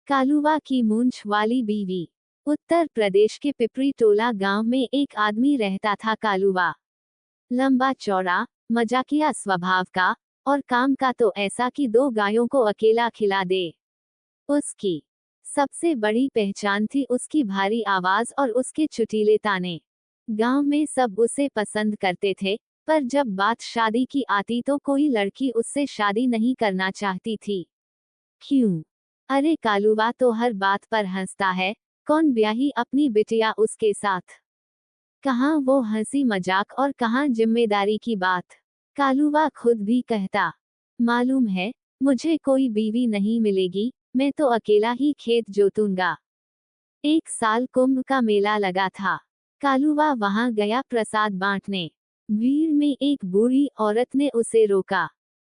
कालुवा की मूंछ वाली बीवी। उत्तर प्रदेश के पिपरी टोला गांव में एक आदमी रहता था। कालुवा लंबा चौड़ा, मजाकिया स्वभाव का, और काम का तो ऐसा कि 2 गायों को अकेला खिला दे। उसकी सबसे बड़ी पहचान थी उसकी भारी आवाज और उसके चुटीले ताने। गांव में सब उसे पसंद करते थे, पर जब बात शादी की आती तो कोई लड़की उससे शादी नहीं करना चाहती थी। क्यों? अरे कालुवा तो हर बात पर हंसता है, कौन ब्याही अपनी बिटिया उसके साथ। कहाँ वो हंसी मजाक और कहाँ जिम्मेदारी की बात। कालुवा खुद भी कहता, मालूम है, मुझे कोई बीवी नहीं मिलेगी, मैं तो अकेला ही खेत जोतूंगा। एक साल कुंभ का मेला लगा था। कालुवा वहां गया प्रसाद बांटने। भीड़ में एक बूढ़ी औरत ने उसे रोका।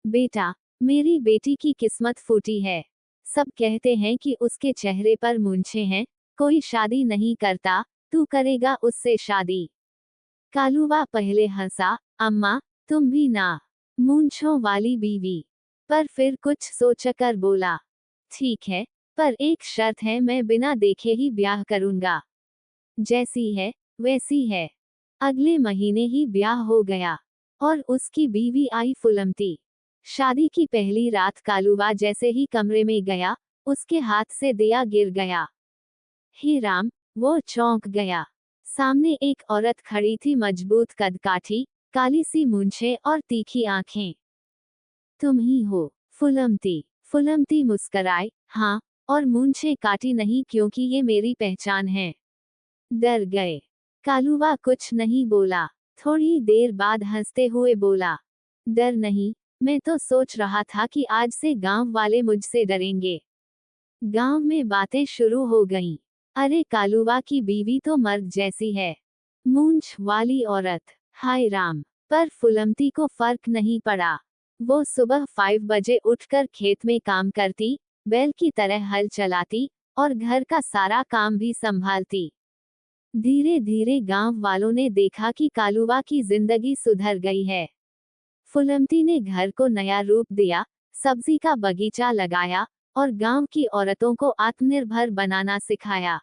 बेटा, मेरी बेटी की किस्मत फूटी है। सब कहते हैं कि उसके चेहरे पर मूंछें हैं, कोई शादी नहीं करता, तू करेगा उससे शादी। कालुवा पहले हंसा, अम्मा, तुम भी ना। मूंछों वाली बीवी। पर फिर कुछ सोचकर बोला, ठीक है, पर एक शर्त है, मैं बिना देखे ही ब्याह करूंगा। जैसी है वैसी है। अगले महीने ही ब्याह हो गया और उसकी बीवी आई फुलमती। शादी की पहली रात कालुवा जैसे ही कमरे में गया, उसके हाथ से दिया गिर गया। हे राम, वो चौंक गया। सामने एक औरत खड़ी थी, मजबूत कदकाठी, काली सी मूंछें और तीखी आंखें। तुम ही हो फुलमती। फुलमती मुस्कराई, हाँ, और मूंछें काटी नहीं क्योंकि ये मेरी पहचान है। डर गए। कालुवा कुछ नहीं बोला। थोड़ी देर बाद हंसते हुए बोला, डर नहीं, मैं तो सोच रहा था कि आज से गांव वाले मुझसे डरेंगे। गांव में बातें शुरू हो गईं। अरे कालुवा की बीवी तो मर्द जैसी है। मूंछ वाली औरत, हाय राम। पर फुलमती को फर्क नहीं पड़ा। वो सुबह 5 बजे उठकर खेत में काम करती, बैल की तरह हल चलाती और घर का सारा काम भी संभालती। धीरे धीरे गांव वालों ने देखा कि कालुवा की जिंदगी सुधर गई है। फुलमती ने घर को नया रूप दिया, सब्जी का बगीचा लगाया और गांव की औरतों को आत्मनिर्भर बनाना सिखाया।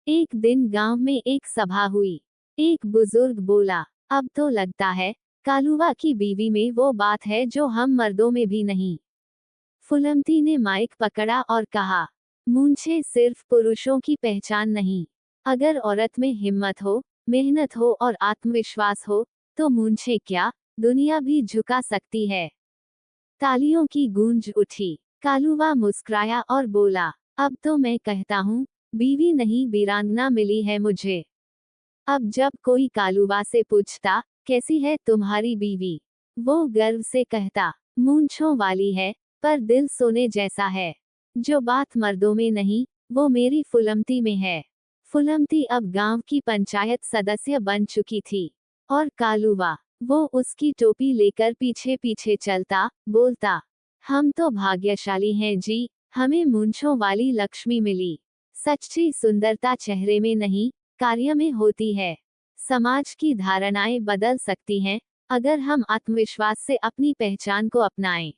एक दिन गांव में एक सभा हुई। एक बुजुर्ग बोला, अब तो लगता है कालुवा की बीवी में वो बात है जो हम मर्दों में भी नहीं। फुलमती ने माइक पकड़ा और कहा, मूंछें सिर्फ पुरुषों की पहचान नहीं। अगर औरत में हिम्मत हो, मेहनत हो और आत्मविश्वास हो, तो मूंछें क्या, दुनिया भी झुका सकती है। तालियों की गूंज उठी। कालुवा मुस्कुराया और बोला, अब तो मैं कहता हूँ, बीवी नहीं वीरांगना मिली है मुझे। अब जब कोई कालुवा से पूछता, कैसी है तुम्हारी बीवी, वो गर्व से कहता, मूंछों वाली है, पर दिल सोने जैसा है। जो बात मर्दों में नहीं, वो मेरी फुलमती में है। फुलमती अब गांव की पंचायत सदस्य बन चुकी थी। और कालुवा, वो उसकी टोपी लेकर पीछे पीछे चलता, बोलता, हम तो भाग्यशाली हैं जी, हमें मूंछों वाली लक्ष्मी मिली। सच्ची सुंदरता चेहरे में नहीं, कार्य में होती है। समाज की धारणाएं बदल सकती हैं, अगर हम आत्मविश्वास से अपनी पहचान को अपनाएं।